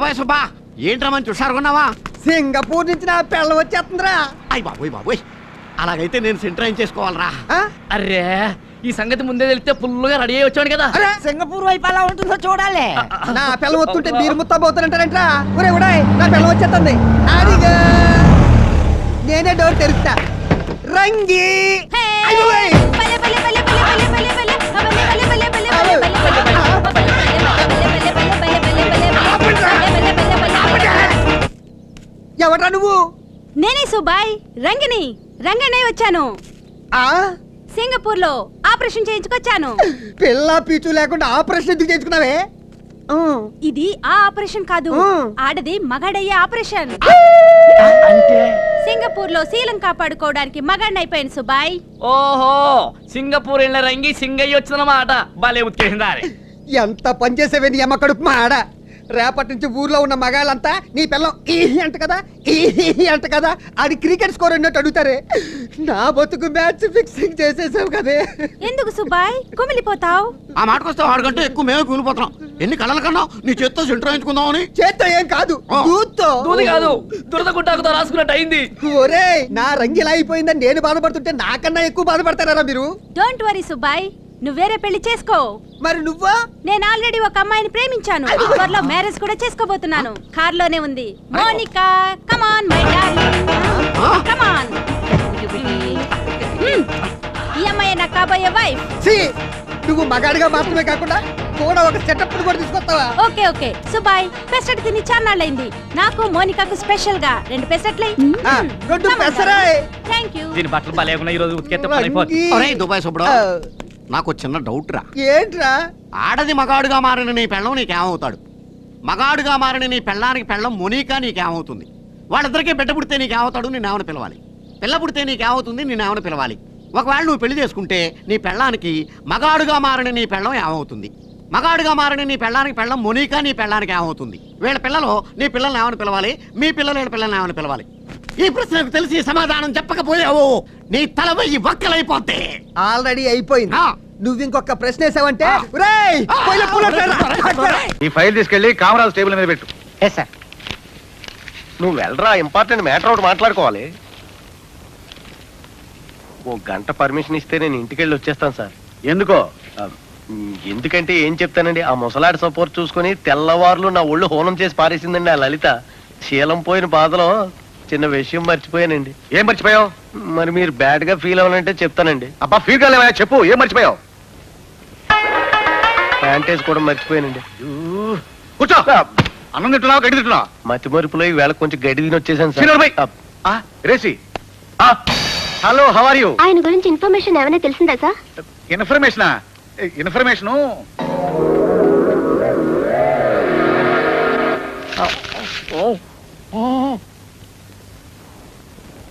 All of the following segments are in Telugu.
దుబాయ్ సుబ్బా, ఏంట్రా మంచి హుషారుకున్నావా? సింగపూర్ నుంచి నా పిల్ల వచ్చేస్తుందిరా. అయ్య బాబోయ్ బాబోయ్, అలాగైతే నేను సెంట్రైన్ చేసుకోవాలరా. అరే ఈ సంగతి ముందే తెలిస్తే ఫుల్గా రెడీ అయ్యి వచ్చాడు కదా. సింగపూర్ వైపు ఎలా ఉంటుందో చూడాలి. నా పిల్ల వస్తుంటే మీరు ముత్తా పోతానంటారంటరా. ఒరే ఉడాయ్, నా పిల్ల వచ్చేస్తుంది. అడిగా నేనే డోర్ తెరుస్తా. రంగి ఎవరా నువ్వు? నేనే సుబాయ్, రంగిని రంగనే వచ్చాను. సింగపూర్ లో ఆపరేషన్ చేయించుకొచ్చాను. పిల్ల పీచు లేకుండా ఆపరేషన్ ఎందుకు చేయించుకున్నావే? ఇది ఆ ఆపరేషన్ కాదు, ఆడది మగాడయ్యే ఆపరేషన్. అంటే సింగపూర్ లో శీలం కాపాడుకోవడానికి మగాడినైపోయాను సుబాయ్. ఓహో, సింగపూర్ వెళ్ళిన రంగి సింగయ్య వచ్చినమాట. భలే ఉత్తేసిందా. ఎంత పనిచేసేవే నీ అమ్మ కడుపు మాడ. రేపటి నుంచి ఊర్లో ఉన్న మగాళ్ళంతా నీ పిల్లం ఈ అంట కదా, ఈ అంట కదా, అది క్రికెట్ స్కోర్ అన్నట్టు అడుగుతారే. నా బతుకు మ్యాచ్ ఫిక్సింగ్ చేసేసావు కదే. ఎందుకు సుబాయ్ కుమిలిపోతావు? ఆ మాటకొస్తే వాడికంటే ఎక్కువ మేమే కూలిపోతున్నాం. ఎన్ని కళ్ళల కన్నా నీ చేత్తో సెంట్రాయించుకుందాం అని. చేత్తో ఏం కాదు, దూత్తో. దూది కాదు, దురద గుట్టాకుతో రాసుకున్నట్టు అయింది. ఒరే, నా రంగిలా అయిపోయిందని నేను బాధపడుతుంటే నాకన్నా ఎక్కువ బాధపడతారా మీరు? డోంట్ వరీ సుబాయ్, నువ్వు వేరే పెళ్లి చేసుకో. మరి నువ్వా? నేను ఆల్రెడీ ఒక అమ్మాయిని ప్రేమించాను. త్వరలో మ్యారేజ్ కూడా చేసుకోబోతున్నాను. కార్ లోనే ఉంది. Monica, come on my darling, come on. ఈ అమ్మాయి నా కాబోయే వైఫ్. నువ్వు మగాడిగా మాత్రమే కాకుండా కూడా ఒక సెటప్ కూడా తీసుకొస్తావా? ఓకే ఓకే సుబాయ్, పెసరట్ తిని చాన్నాళ్ళైంది. నాకు మోనికాకు స్పెషల్ గా 2 పెసరట్లే. థాంక్యూ. దీని బట్టలు భలేగున్నా, ఈ రోజు ఉతికేస్తే పడిపోతుంది. ఒరేయ్ దుబాయ్ సుబ్బడు, నాకు చిన్న డౌట్ రా. ఏంట్రా? ఆడది మగాడుగా మారిన నీ పెళ్ళం నీకేమవుతాడు? మగాడుగా మారిన నీ పెళ్ళానికి పెళ్ళం మొనికా నీకేమవుతుంది? వాళ్ళిద్దరికీ బిడ్డ పుడితే నీకేమవుతాడు? నేనేమని పిలవాలి? పిల్ల పుడితే నీకేమవుతుంది? నేనేమని పిలవాలి? ఒకవేళ నువ్వు పెళ్లి చేసుకుంటే నీ పెళ్ళానికి మగాడుగా మారిన నీ పెళ్ళం ఏమవుతుంది? మగాడుగా మారిన నీ పెళ్ళానికి పెళ్ళం మొనికా నీ పెళ్ళానికి ఏమవుతుంది? వీళ్ళ పిల్లలు నీ పిల్లల్ని ఏమని పిలవాలి? మీ పిల్లలు వీళ్ళ పిల్లల్ని ఏమని పిలవాలి? ఈ ప్రశ్నకు తెలిసి సమాధానం చెప్పకపోయావు నీ తల వెయ్యి వక్కలైపోతే. ఆల్రెడీ అయిపోయింది. నువ్వు ఇంకొక ప్రశ్న వేసావంటే ఈ ఫైల్ తీసుకెళ్లి కామరాజ్ టేబుల్ మీద పెట్టు. నువ్వు వెళ్ళరా, ఇంపార్టెంట్ మ్యాటర్ ఒకటి మాట్లాడుకోవాలి. ఓ గంట పర్మిషన్ ఇస్తే నేను ఇంటికెళ్ళి వచ్చేస్తాను సార్. ఎందుకో? ఎందుకంటే ఏం చెప్తానండి, ఆ ముసలాడి సపోర్ట్ చూసుకుని తెల్లవారులు నా ఒళ్ళు హోనం చేసి పారేసిందండి ఆ లలిత. శీలం పోయిన బాధలో చిన్న విషయం మర్చిపోయానండి. ఏం మర్చిపోయావు? మరి మీరు బ్యాడ్ గా ఫీల్ అవ్వాలంటే చెప్తానండి. అబ్బా ఫీల్ కాలేవా, చెప్పు ఏం మర్చిపోయావు? ప్యాంటేజ్ కూడా మర్చిపోయానండి. కూర్చో. అన్నం తింటున్నావు, గడ్డి తింటున్నావు? మతి మరుపులో ఈ వేళ కొంచెం గడ్డి తిని వచ్చేసాను సార్. రేసి, హలో, హౌ ఆర్ యు? ఆయన గురించి ఇన్ఫర్మేషన్ ఏమైనా తెలిసిందా సార్? ఇన్ఫర్మేషనా? ఇన్ఫర్మేషను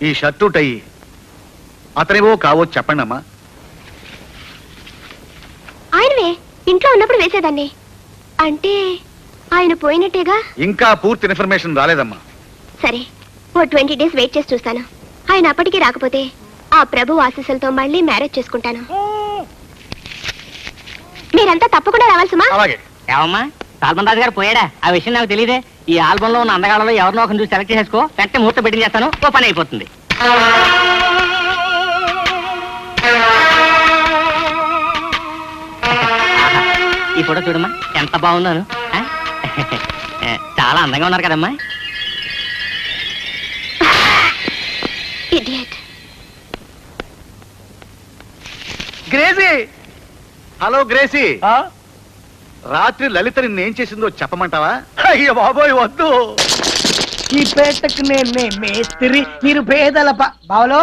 ఈ షర్టు టై అతనేవో కావో చెప్పండి అమ్మా. ఆయనవే, ఇంట్లో ఉన్నప్పుడు వేసేదాన్ని. అంటే ఆయన పోయినట్టేగా? ఇంకా పూర్తి ఇన్ఫర్మేషన్ రాలేదమ్మా. సరే, ఓ 20 days వెయిట్ చేసి చూస్తాను. ఆయన అప్పటికి రాకపోతే ఆ ప్రభు ఆశీస్సులతో మళ్ళీ మ్యారేజ్ చేసుకుంటాను. మీరంతా తప్పకుండా రావాలి సుమా. అలాగే. ఏమమ్మా, సాల్మన్ రాజు గారు పోయాడా? ఆ విషయం నాకు తెలియదే. ఈ ఆల్బమ్ లో ఉన్న అందగాళ్ళలో ఎవరినో ఒకరిని చూసి సెలెక్ట్ చేసుకో, వెంటనే ముహూర్తం పెట్టి చేస్తాను, ఓ పని అయిపోతుంది. ఈ ఫోటో చూడమ్మా, ఎంత బాగున్నాను. చాలా అందంగా ఉన్నారు కదమ్మా. Gracie, hello Gracie. రాత్రి లలిత నిన్నేం చేసిందో చెప్పమంటావా? అయ్యో బాబోయ్ వద్దు. ఈ పేటకు నేనే మేస్త్రి, మీరు పేదల బావలో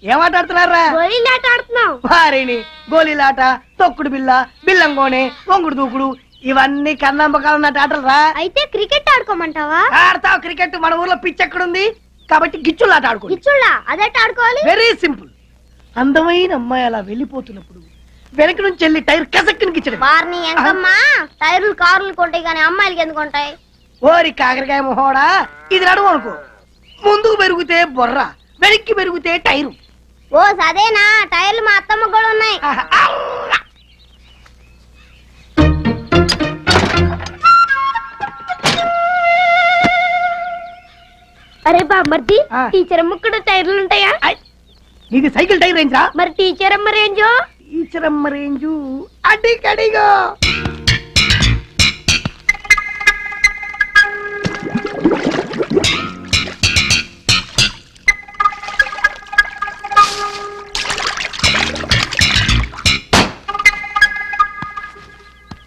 ఏమాటాడుతున్నారా? గోళీలాట ఆడుతున్నాం. వారిని గోళీలాట, తొక్కుడు బిల్ల, బిల్లంగోనే, వంగుడు దూకుడు, ఇవన్నీ కన్నంబకాలన్నట్టు ఆటలు రా. అయితే క్రికెట్ ఆడుకోమంటావా? ఆడతావు క్రికెట్, మన ఊర్లో పిచ్ ఎక్కడుంది కాబట్టి గిచ్చులాట ఆడుకో. గిచ్చుళ్ళా? అదెట్ట ఆడుకోవాలి? Very simple. అందమైన అమ్మాయి అలా వెళ్ళిపోతున్నప్పుడు వెనక నుంచి వెళ్ళి టైర్ కసక్కుని గిచ్చడం. వారిని ఎంకమ్మా, టైర్లు కార్లు కొంటాయి కానీ అమ్మాయిలకి ఎందుకు ఉంటాయి? ఓరి కాకరకాయ మొహోడా, ఇది నడువు అనుకో. ముందుకు పెరిగితే బొర్ర, వెనక్కి పెరిగితే టైరు. ఓ సదేనా, టైర్లు మా అత్తమ్మ కూడా ఉన్నాయి. అరే బామ్మర్ది ఆ. టీచర్ అమ్మ కూడా టైర్లు ఉంటాయా? నీది సైకిల్ టైర్ రేంజా? మరి టీచర్ అమ్మ రేంజో? టీచర్ అమ్మ రేంజు అడిగడిగో.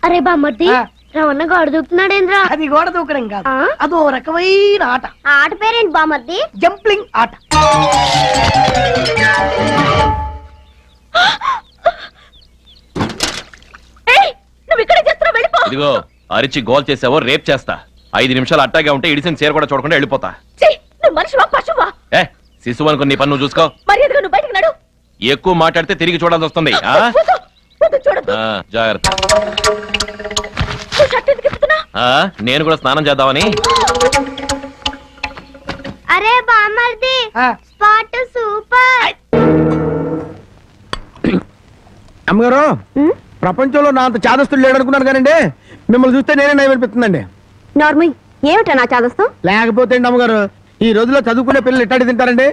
అరే బామ్మర్ది ఆ. రవణ గాడు దూకుతున్నాడేంద్రా? అది గోడ దూకడం కాదు, ఆ? అదో రకమైన ఆట, ఆ ఆట పేరేంటి బామ్మర్ది? జంప్లింగ్ ఆట. నువ్వు ఇక్కడ చేస్తున్నావు, వెళ్ళిపో. ఇదిగో అరిచి గోల్ చేసావో రేప్ చేస్తా. 5 నిమిషాలు అట్టాగే ఉంటే ఇడిసిన చీర కూడా చూడకుండా వెళ్ళిపోతా. నువ్వు మనిషివా పశువా? ఏ శిశువు అనుకుని నీ పని నువ్వు చూసుకో. మర్యాదగా నువ్వు బయటకు నడు. ఎక్కువ మాట్లాడితే తిరిగి చూడాల్సి వస్తుంది. చూడద్దు. జాగ్రత్త. నువ్వు షర్ట్ ఎందుకు ఇప్పుతున్నా? నేను కూడా స్నానం చేద్దామని. అరే బామ్మర్ది ఆ. Spot super. అమ్మగారు ప్రపంచంలో నా అంత చాదస్తులు లేడనుకున్నాను కానండి, మిమ్మల్ని చూస్తే నేనే నయం అనిపిస్తుందండి. నార్మల్ ఏమిటా నా చాదస్తం? లేకపోతే ఏంటి అమ్మగారు, ఈ రోజుల్లో చదువుకునే పిల్లలు ఎట్టాడి తింటారండి?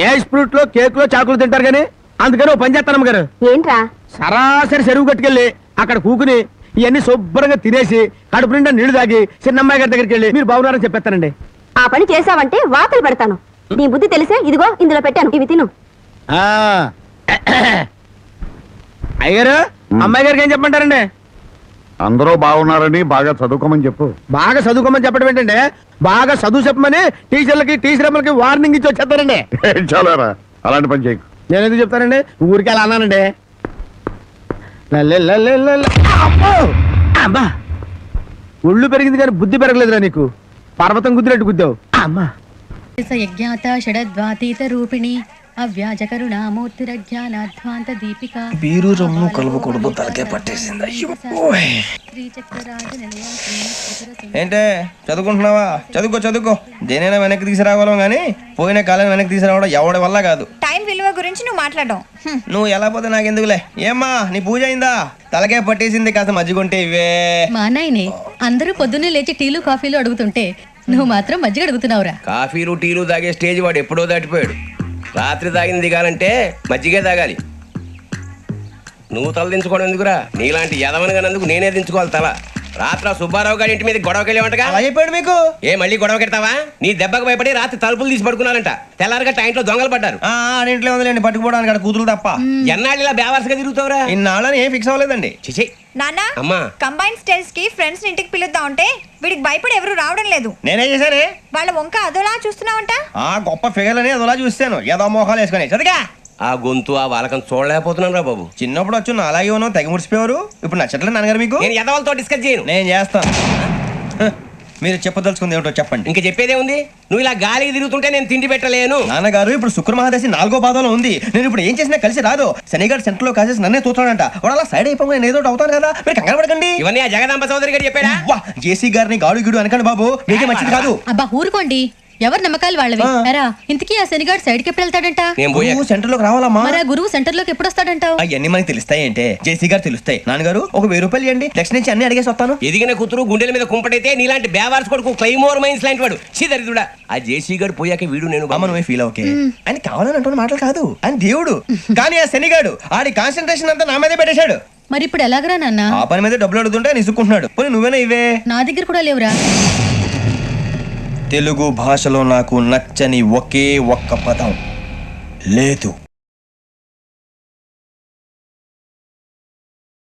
ఏ ఫ్రూట్ లో కేక్ లో చాకులు తింటారు కానీ, అందుకని ఓ పని చేస్తాను అమ్మగారు. ఏంట్రా? సరాసరి చెరువు కట్టుకెళ్ళి అక్కడ కూకుని ఇవన్నీ శుభ్రంగా తినేసి కడుపు నిండా నీళ్లు తాగి చిన్నమ్మాయి గారి దగ్గరికి వెళ్ళి మీరు బాగున్నారని చెప్పేస్తానండి. ఆ పని చేసావంటే వాతలు పెడతాను. నీ బుద్ధి తెలిసే ఇదిగో ఇందులో పెట్టాను, ఇవి తిను. అయ్యారు అమ్మాయి గారికి ఏం చెప్పమంటారండి? అందరూ బాగున్నారని బాగా చదువుకోమని చెప్పు. బాగా చదువుకోమని చెప్పడం ఏంటంటే, బాగా చదువు చెప్పమని టీచర్లకి టీచర్లకి వార్నింగ్ ఇచ్చి వచ్చేస్తారండి. చాలారా అలాంటి పని చేయకు. నేను ఎందుకు చెప్తానండి, ఊరికి అలా అన్నానండి. అమ్మా ఒళ్ళు పెరిగింది కానీ బుద్ధి పెరగలేదురా నీకు. పర్వతం గుద్దినట్టు గుద్దావు. అమ్మా యజ్ఞాత షడద్వాతీత రూపిణి అవ్యాజ కరుణామూర్తిరజ్ఞానాధ్వాంత దీపిక బీరు రమ్ము కలుపుకూడదు, తలకే పట్టేసింది. ఏంటే చదువుకుంటున్నావా? చదువుకో. దేనైనా వెనక్కి తీసుకురావాలం గానీ పోయిన కాలం వెనక్కి తీసుకురావడం ఎవడి వల్ల కాదు. టైం విలువ గురించి నువ్వు మాట్లాడడం. నువ్వు ఎలా పోతే నాకెందుకులే. ఏమ్మా నీ పూజ అయిందా? తలకే పట్టేసింది, కాస్త మజ్జిగుంటే ఇవే. మా నాయనే అందరూ పొద్దున్నే లేచి టీలు కాఫీలు అడుగుతుంటే నువ్వు మాత్రం మజ్జిగ అడుగుతున్నావురా. కాఫీలు టీలు తాగే స్టేజ్ వాడు ఎప్పుడో దాటిపోయాడు. రాత్రి తాగింది దిగాలంటే మజ్జిగే తాగాలి. నువ్వు తల దించుకోవడం ఎందుకురా? నీలాంటి యదవనగానందుకు నేనే దించుకోవాలి తల. రాత్రి సుబ్బారావు గారి ఇంటి మీద గొడవకి వెళ్ళేవంటగా. అలా చెప్పాడు మీకు? ఏ మళ్ళీ గొడవ కెడతావా? నీ దెబ్బకు భయపడి రాత్రి తలుపులు తీసి పడుకున్నారంట. తెల్లారగా టైంట్లో దొంగలు పడ్డారు. ఇంట్లో ఉందిలేండి, పట్టుకుపోవడానికి అక్కడ కూతురు తప్ప. ఎన్నాళ్ళు ఇలా బేవర్స్గా తిరుగుతావురా? ఇన్నాళ్ళని ఏం ఫిక్స్ అవ్వలేదండి. చిచి నాన్న అమ్మా, కంబైన్ స్టైల్స్ కి ఫ్రెండ్స్ ఇంటికి పిలుద్దాం అంటే వీడికి భయపడి ఎవరు రావడం లేదు. నేనే చేశానే. వాళ్ళ వంక అదోలా చూస్తున్నావంట. గొప్ప ఫిగర్ అని అదోలా చూస్తాను, ఏదో మోహాలు వేసుకొని చదిగా. ఆ గొంతు ఆ వాలకం చూడలేకపోతున్నాను రా బాబు. చిన్నప్పుడు వచ్చి నా అలాగే ఉన్నావు, తెగ ముడిచిపోయారు. ఇప్పుడు నచ్చట్లేదు నాన్నగారు మీకు? నేను ఎదవాళ్ళతో డిస్కస్ చేయను. నేను చేస్తాను. మీరు చెప్పదలుచుకుంది ఏమిటో చెప్పండి. ఇంకా చెప్పేదే ఉంది. నువ్వు ఇలా గాలికి తిరుగుతుంటే నేను తిండి పెట్టలేను. నాన్నగారు ఇప్పుడు శుక్ర మహాదశి 4వ పాదంలో ఉంది. నేను ఇప్పుడు ఏం చేసినా కలిసి రాదు. శనిగారు సెంటర్ లో కాసేసి నన్నే చూస్తాడంట. వాడు అలా సైడ్ అయిపోయి నేను ఏదో అవుతాను కదా, మీరు కంగారు పడకండి. ఇవన్నీ ఆ జగదాంబ చౌదరి గారు చెప్పాడా? జేసీ గారిని గాడు గిడు అనకండి బాబు, మీకే మంచిది కాదు. అబ్బా ఊరుకోండి, ఎవరి నమ్మకాలు వాళ్ళవి. ఎరా ఇంతకీ ఆ శనిగాడు సైడ్ కి ఎప్పుడు వెళ్తాడంట? నేను సెంటర్ లోకి రావాలమ్మా. మరి ఆ గురువు సెంటర్ లోకి ఎప్పుడు వస్తాడంటావు? అవన్నీ మనకి తెలుస్తాయి అంటే జేసీ గారు తెలుస్తాయి. నాన్నగారు ఒక 1000 రూపాయలు ఇవ్వండి, నెక్స్ట్ నుంచి అన్ని అడిగేసి వస్తాను. ఎదిగిన కూతురు గుండెల మీద కుంపటైతే నీలాంటి బేవార్స్ కొడుకు క్లైమోర్ మైన్స్ లాంటి వాడు చీదరిదుడా. ఆ జేసీ గారు పోయాక వీడు నేను బామ్మ నువ్వే ఫీల్ ఓకే అని కావాలని అంటున్న మాటలు కాదు, అని దేవుడు. కానీ ఆ శనిగాడు ఆడి కాన్సన్ట్రేషన్ అంతా నా మీదే పెట్టేశాడు. మరి ఇప్పుడు ఎలాగరా నాన్న? ఆ పని మీద డబ్బులు అడుగుతుంటే నిసుక్కుంటున్నాడు. పోనీ నువ్వేనా ఇవే? నా దగ్గర కూడా లేవురా. తెలుగు భాషలో నాకు నచ్చని ఒకే ఒక్క పదం లేదు.